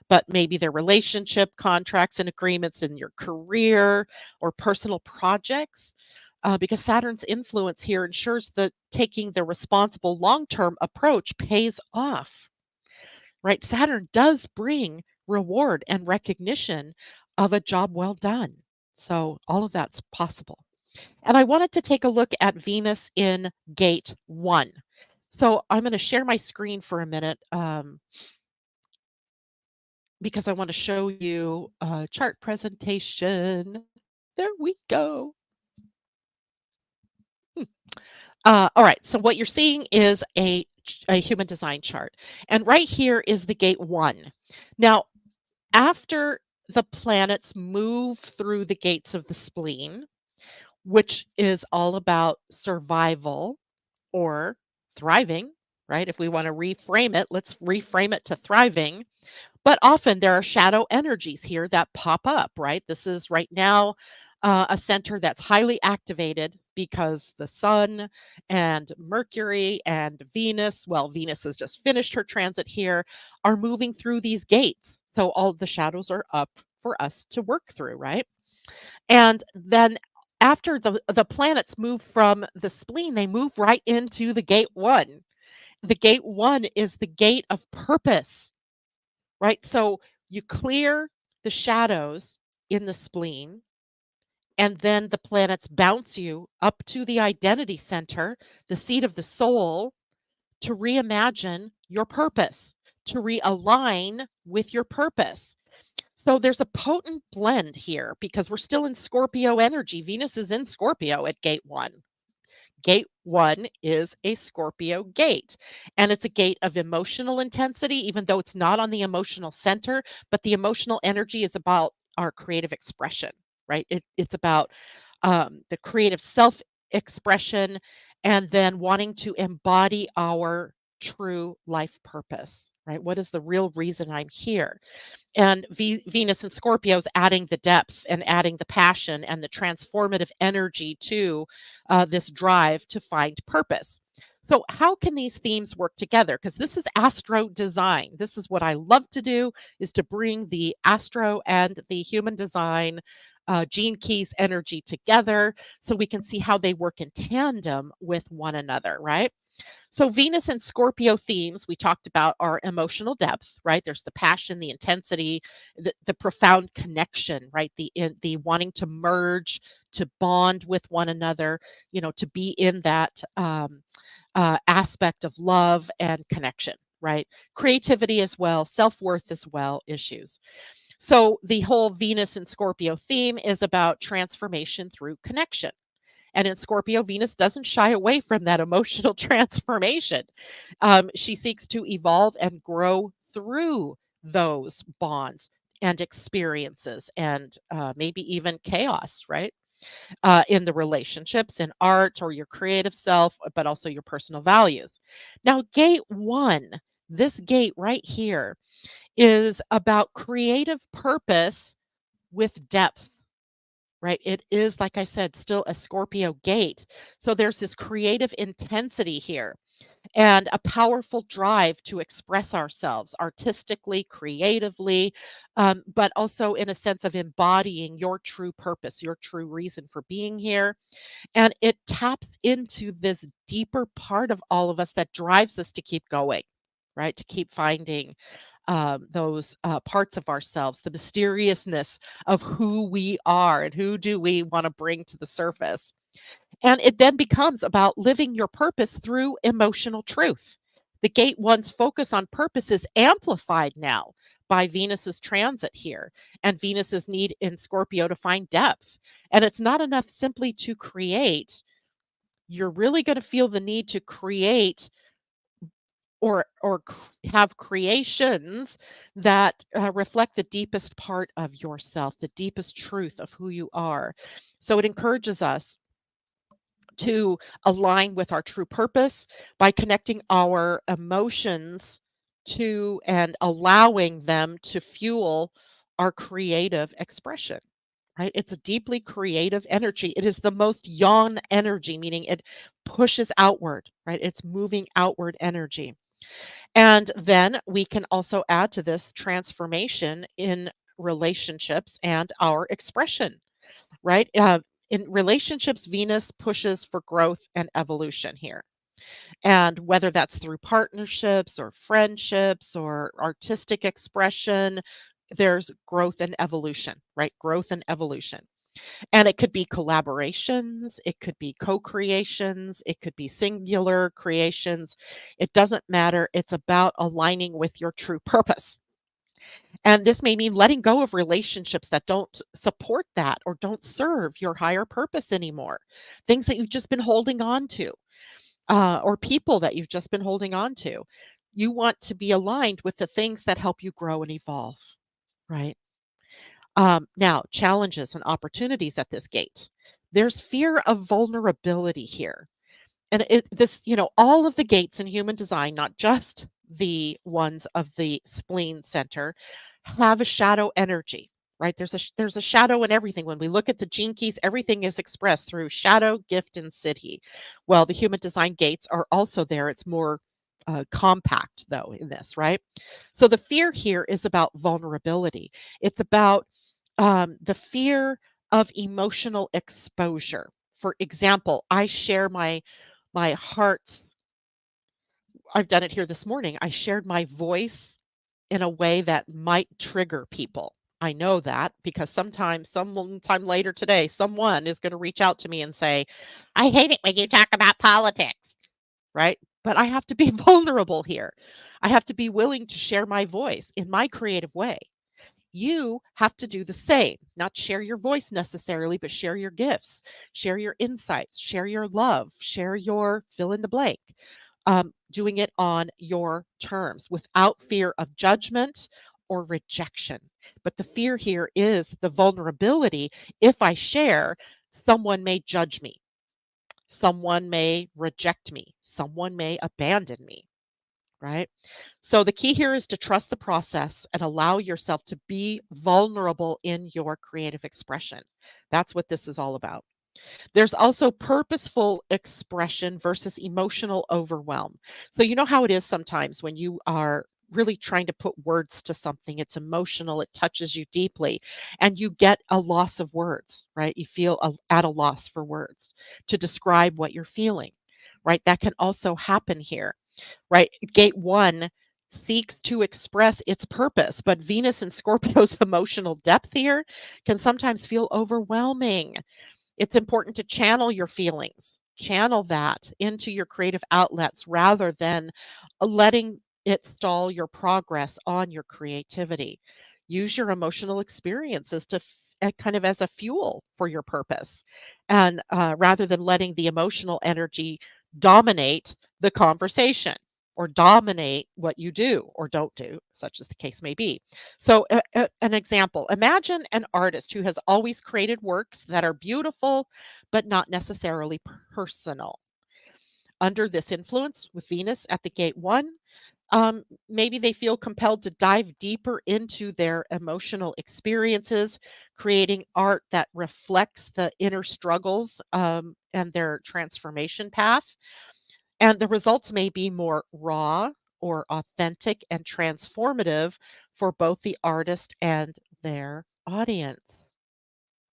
but maybe they're relationship contracts and agreements in your career or personal projects. Because Saturn's influence here ensures that taking the responsible long term approach pays off, right? Saturn does bring reward and recognition of a job well done. So, all of that's possible. And I wanted to take a look at Venus in gate one. So, I'm going to share my screen for a minute, because I want to show you a chart presentation. There we go. All right. So what you're seeing is a human design chart, and right here is the gate one. Now, after the planets move through the gates of the spleen, which is all about survival or thriving, right? If we want to reframe it, let's reframe it to thriving. But often there are shadow energies here that pop up, right? This is right now a center that's highly activated because the sun and Mercury and Venus, well, Venus has just finished her transit here, are moving through these gates. So all the shadows are up for us to work through, right? And then after the planets move from the spleen, they move right into the gate one. The gate one is the gate of purpose, right? So you clear the shadows in the spleen, and then the planets bounce you up to the identity center, the seat of the soul, to reimagine your purpose, to realign with your purpose. So there's a potent blend here because we're still in Scorpio energy. Venus is in Scorpio at gate one. Gate one is a Scorpio gate, and it's a gate of emotional intensity, even though it's not on the emotional center, but the emotional energy is about our creative expression, right? It's about the creative self expression, and then wanting to embody our true life purpose, right? What is the real reason I'm here? And Venus and Scorpio is adding the depth and adding the passion and the transformative energy to this drive to find purpose. So, how can these themes work together? Because this is astro design. This is what I love to do: is to bring the astro and the human design gene keys energy together, so we can see how they work in tandem with one another, right? So Venus and Scorpio themes we talked about are emotional depth, right? There's the passion, the intensity, the profound connection, right? The wanting to merge, to bond with one another, to be in that aspect of love and connection, right? Creativity as well, self worth as well, issues. So the whole Venus and Scorpio theme is about transformation through connection. And in Scorpio, Venus doesn't shy away from that emotional transformation. She seeks to evolve and grow through those bonds and experiences, and maybe even chaos, right? In the relationships, in art, or your creative self, but also your personal values. Now, gate one, this gate right here, is about creative purpose with depth, right? It is, like I said, still a Scorpio gate. So there's this creative intensity here and a powerful drive to express ourselves artistically, creatively, but also in a sense of embodying your true purpose, your true reason for being here. And it taps into this deeper part of all of us that drives us to keep going, right? To keep finding those parts of ourselves, the mysteriousness of who we are and who do we want to bring to the surface. And it then becomes about living your purpose through emotional truth. The gate one's focus on purpose is amplified now by Venus's transit here and Venus's need in Scorpio to find depth. And it's not enough simply to create. You're really going to feel the need to create have creations that reflect the deepest part of yourself, the deepest truth of who you are. So it encourages us to align with our true purpose by connecting our emotions to and allowing them to fuel our creative expression. Right? It's a deeply creative energy. It is the most yang energy, meaning it pushes outward, right? It's moving outward energy. And then we can also add to this transformation in relationships and our expression, right? In relationships, Venus pushes for growth and evolution here. And whether that's through partnerships or friendships or artistic expression, there's growth and evolution, right? Growth and evolution. And it could be collaborations, it could be co creations, it could be singular creations. It doesn't matter. It's about aligning with your true purpose. And this may mean letting go of relationships that don't support that or don't serve your higher purpose anymore. Things that you've just been holding on to, or people that you've just been holding on to. You want to be aligned with the things that help you grow and evolve, right? Now, challenges and opportunities at this gate. There's fear of vulnerability here. And all of the gates in human design, not just the ones of the spleen center, have a shadow energy, right? There's a shadow in everything. When we look at the gene keys, everything is expressed through shadow, gift, and siddhi. Well, the human design gates are also there. It's more compact, though, in this, right? So the fear here is about vulnerability. It's about the fear of emotional exposure. For example, I share my heart's I've done it here this morning. I shared my voice in a way that might trigger people. I know that because sometime later today, someone is going to reach out to me and say, I hate it when you talk about politics, right? But I have to be vulnerable here. I have to be willing to share my voice in my creative way. You have to do the same, not share your voice necessarily, but share your gifts, share your insights, share your love, share your fill in the blank, doing it on your terms without fear of judgment or rejection. But the fear here is the vulnerability. If I share, someone may judge me, someone may reject me, someone may abandon me, right? So the key here is to trust the process and allow yourself to be vulnerable in your creative expression. That's what this is all about. There's also purposeful expression versus emotional overwhelm. So, you know how it is sometimes when you are really trying to put words to something, it's emotional, it touches you deeply, and you get a loss of words, right? You feel at a loss for words to describe what you're feeling, right? That can also happen here, right? Gate one seeks to express its purpose, but Venus and Scorpio's emotional depth here can sometimes feel overwhelming. It's important to channel your feelings, channel that into your creative outlets rather than letting it stall your progress on your creativity. Use your emotional experiences to kind of as a fuel for your purpose, and rather than letting the emotional energy dominate the conversation or dominate what you do or don't do, such as the case may be. So, an example, imagine an artist who has always created works that are beautiful, but not necessarily personal. Under this influence with Venus at the gate one, maybe they feel compelled to dive deeper into their emotional experiences, creating art that reflects the inner struggles and their transformation path. And the results may be more raw or authentic and transformative for both the artist and their audience,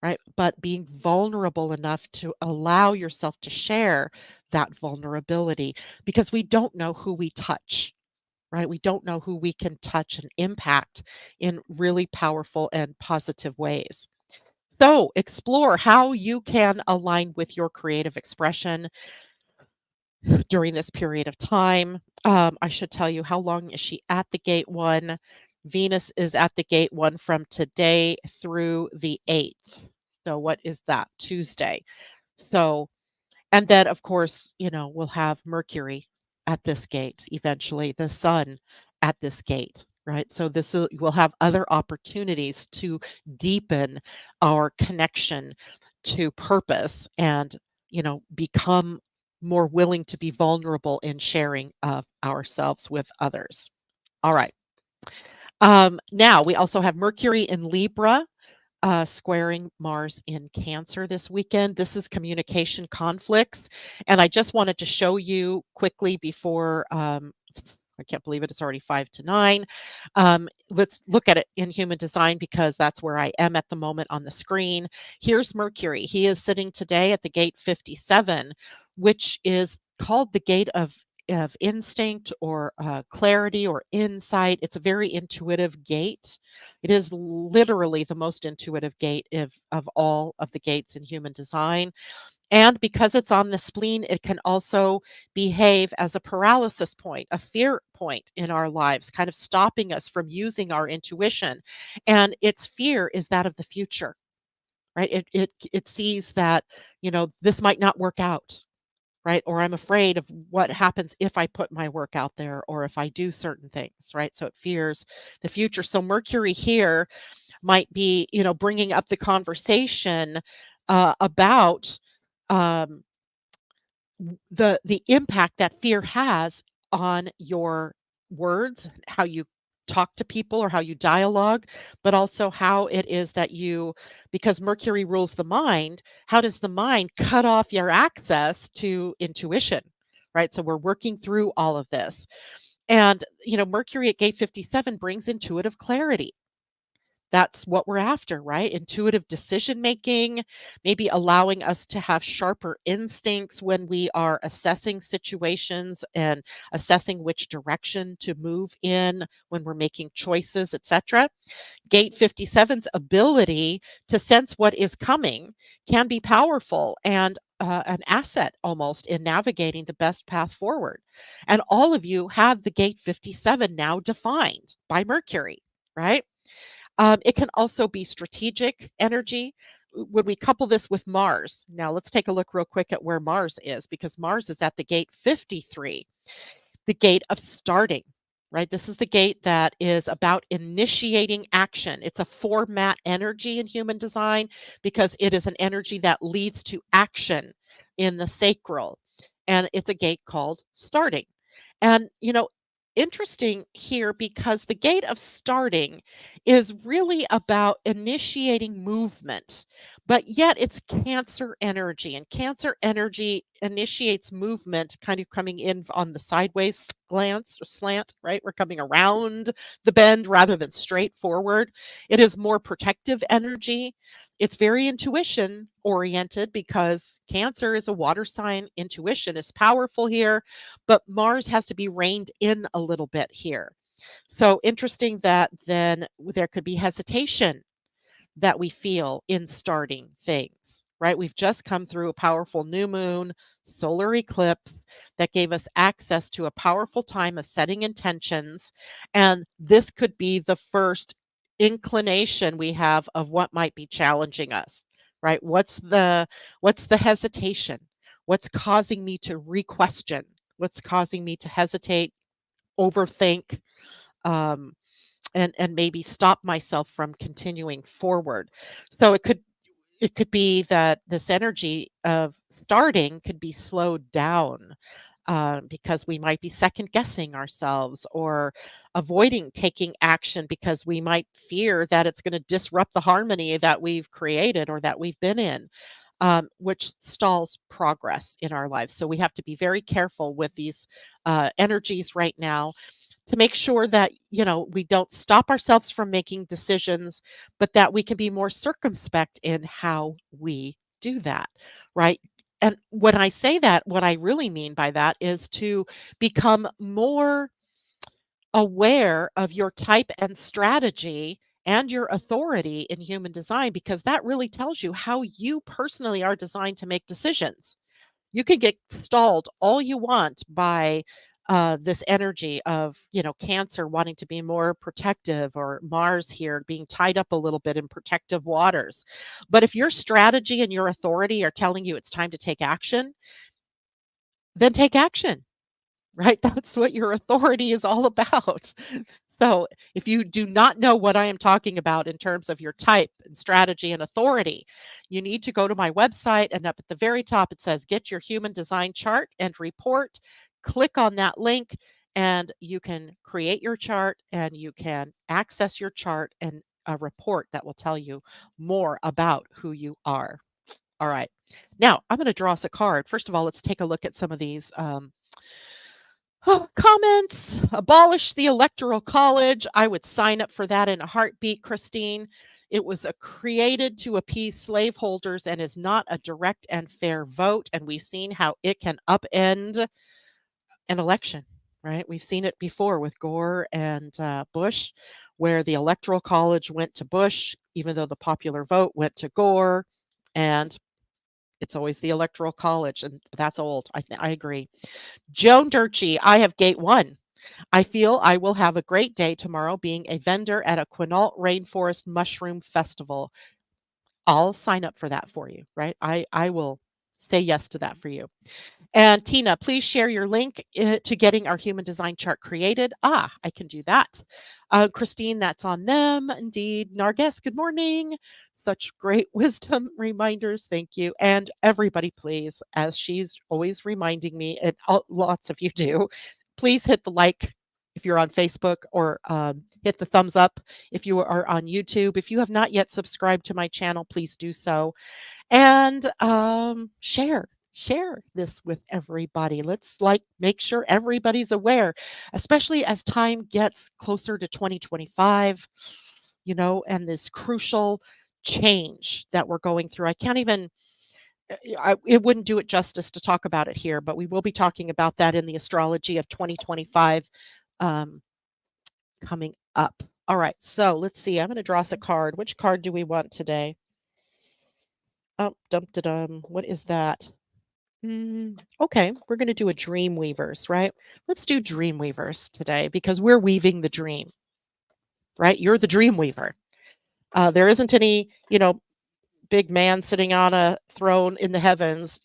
right? But being vulnerable enough to allow yourself to share that vulnerability because we don't know who we touch, right? We don't know who we can touch and impact in really powerful and positive ways. So explore how you can align with your creative expression during this period of time. I should tell you, how long is she at the gate one? Venus is at the gate one from today through the 8th. So what is that? Tuesday. So, and then of course, we'll have Mercury at this gate eventually, the sun at this gate, right? So we'll have other opportunities to deepen our connection to purpose and, become more willing to be vulnerable in sharing of ourselves with others. All right. Now we also have Mercury in Libra squaring Mars in Cancer this weekend. This is communication conflicts. And I just wanted to show you quickly before. I can't believe it. It's already 5 to 9. Let's look at it in human design because that's where I am at the moment on the screen. Here's Mercury. He is sitting today at the gate 57, which is called the gate of instinct or clarity or insight. It's a very intuitive gate. It is literally the most intuitive gate of all of the gates in human design. And because it's on the spleen, it can also behave as a paralysis point, a fear point in our lives, kind of stopping us from using our intuition. And its fear is that of the future, right? It sees that, this might not work out, right? Or I'm afraid of what happens if I put my work out there or if I do certain things, right? So it fears the future. So Mercury here might be, bringing up the conversation about um, the impact that fear has on your words, how you talk to people or how you dialogue, but also how it is that because Mercury rules the mind, how does the mind cut off your access to intuition? Right. So we're working through all of this. And, Mercury at gate 57 brings intuitive clarity. That's what we're after, right? Intuitive decision making, maybe allowing us to have sharper instincts when we are assessing situations and assessing which direction to move in when we're making choices, etc. Gate 57's ability to sense what is coming can be powerful and an asset almost in navigating the best path forward. And all of you have the gate 57 now defined by Mercury, right? It can also be strategic energy. When we couple this with Mars, now let's take a look real quick at where Mars is because Mars is at the gate 53, the gate of starting, right? This is the gate that is about initiating action. It's a format energy in human design because it is an energy that leads to action in the sacral. And it's a gate called starting. And, interesting here because the gate of starting is really about initiating movement, but yet it's Cancer energy. And Cancer energy initiates movement kind of coming in on the sideways glance or slant, right? We're coming around the bend rather than straight forward. It is more protective energy. It's very intuition oriented because Cancer is a water sign. Intuition is powerful here, but Mars has to be reined in a little bit here. So interesting that then there could be hesitation that we feel in starting things, right? We've just come through a powerful new moon, solar eclipse that gave us access to a powerful time of setting intentions. And this could be the first inclination we have of what might be challenging us, right? What's the hesitation? What's causing me to re-question? What's causing me to hesitate, overthink? Um, and maybe stop myself from continuing forward. So it could be that this energy of starting could be slowed down because we might be second guessing ourselves or avoiding taking action because we might fear that it's going to disrupt the harmony that we've created or that we've been in. Which stalls progress in our lives. So we have to be very careful with these energies right now to make sure that we don't stop ourselves from making decisions, but that we can be more circumspect in how we do that, right? And when I say that, what I really mean by that is to become more aware of your type and strategy and your authority in human design, because that really tells you how you personally are designed to make decisions. You can get stalled all you want by this energy of, Cancer wanting to be more protective, or Mars here being tied up a little bit in protective waters. But if your strategy and your authority are telling you it's time to take action, then take action, right? That's what your authority is all about. So, if you do not know what I am talking about in terms of your type and strategy and authority, you need to go to my website, and up at the very top it says Get Your Human Design Chart and Report. Click on that link and you can create your chart, and you can access your chart and a report that will tell you more about who you are. All right. Now, I'm going to draw us a card. First of all, let's take a look at some of these comments. Abolish the Electoral College. I would sign up for that in a heartbeat, Christine. It was created to appease slaveholders and is not a direct and fair vote. And we've seen how it can upend an election, right? We've seen it before with Gore and Bush, where the Electoral College went to Bush, even though the popular vote went to Gore. And it's always the Electoral College, and that's old. I agree. Joan Durchie, I have gate 1. I feel I will have a great day tomorrow being a vendor at a Quinault Rainforest Mushroom Festival. I'll sign up for that for you, right? I will say yes to that for you. And Tina, please share your link to getting our human design chart created. I can do that. Christine, that's on them. Indeed. Narges, good morning. Such great wisdom reminders. Thank you. And everybody, please, as she's always reminding me, and lots of you do, please hit the like if you're on Facebook, or hit the thumbs up if you are on YouTube. If you have not yet subscribed to my channel, please do so. And share this with everybody. Let's make sure everybody's aware, especially as time gets closer to 2025, and this crucial change that we're going through. I can't even it wouldn't do it justice to talk about it here, but we will be talking about that in the astrology of 2025 um, coming up. All right, so let's see. I'm going to draw us a card. Which card do we want today? Oh, dum-da-dum. What is that? Okay, we're going to do a dream weavers, right? Let's do dream weavers today, because we're weaving the dream, right? You're the dream weaver. There isn't any, big man sitting on a throne in the heavens,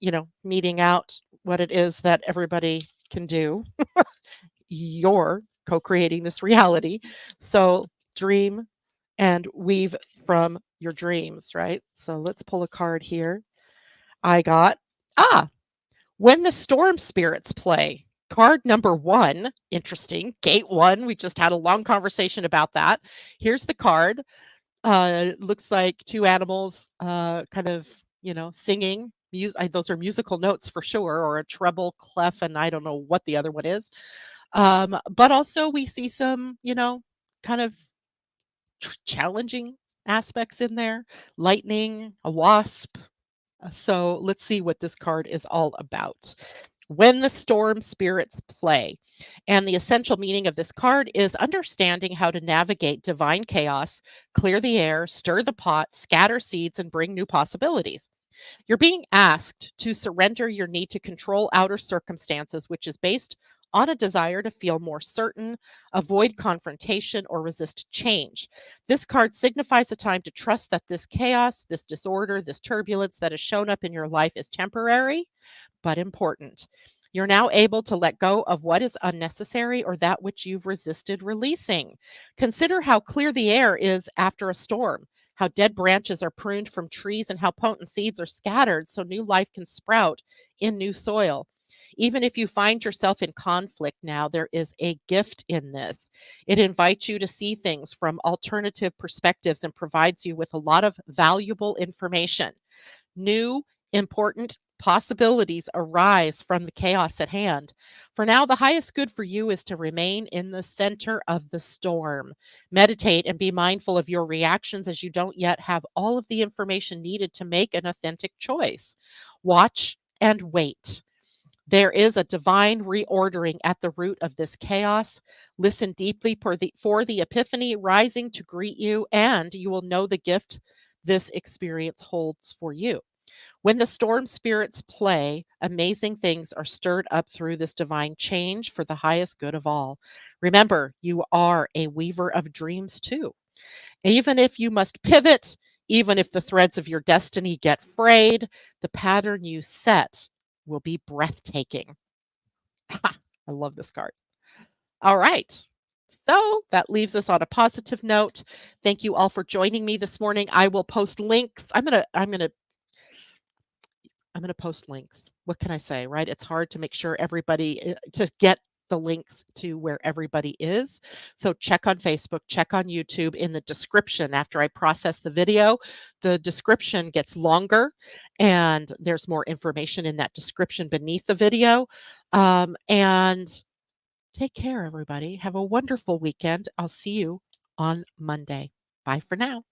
meting out what it is that everybody can do. You're co-creating this reality. So dream and weave from your dreams, right? So let's pull a card here. I got, when the storm spirits play. Card number 1, interesting. Gate 1, we just had a long conversation about that. Here's the card. Looks like 2 animals, kind of, singing. Those are musical notes for sure, or a treble, clef, and I don't know what the other one is. But also we see some, kind of challenging aspects in there. Lightning, a wasp. So let's see what this card is all about. When the storm spirits play. And the essential meaning of this card is understanding how to navigate divine chaos, clear the air, stir the pot, scatter seeds, and bring new possibilities. You're being asked to surrender your need to control outer circumstances, which is based on a desire to feel more certain, avoid confrontation, or resist change. This card signifies a time to trust that this chaos, this disorder, this turbulence that has shown up in your life is temporary, but important. You're now able to let go of what is unnecessary or that which you've resisted releasing. Consider how clear the air is after a storm, how dead branches are pruned from trees, and how potent seeds are scattered so new life can sprout in new soil. Even if you find yourself in conflict now, there is a gift in this. It invites you to see things from alternative perspectives and provides you with a lot of valuable information. New, important possibilities arise from the chaos at hand. For now, the highest good for you is to remain in the center of the storm. Meditate and be mindful of your reactions, as you don't yet have all of the information needed to make an authentic choice. Watch and wait. There is a divine reordering at the root of this chaos. Listen deeply for the epiphany rising to greet you, and you will know the gift this experience holds for you. When the storm spirits play, amazing things are stirred up through this divine change for the highest good of all. Remember, you are a weaver of dreams too. Even if you must pivot, even if the threads of your destiny get frayed, the pattern you set will be breathtaking. I love this card. All right. So that leaves us on a positive note. Thank you all for joining me this morning. I will post links. I'm gonna post links. What can I say, right? It's hard to make sure everybody to get the links to where everybody is. So check on Facebook, check on YouTube. In the description, after I process the video, the description gets longer, and there's more information in that description beneath the video. And take care, everybody. Have a wonderful weekend. I'll see you on Monday. Bye for now.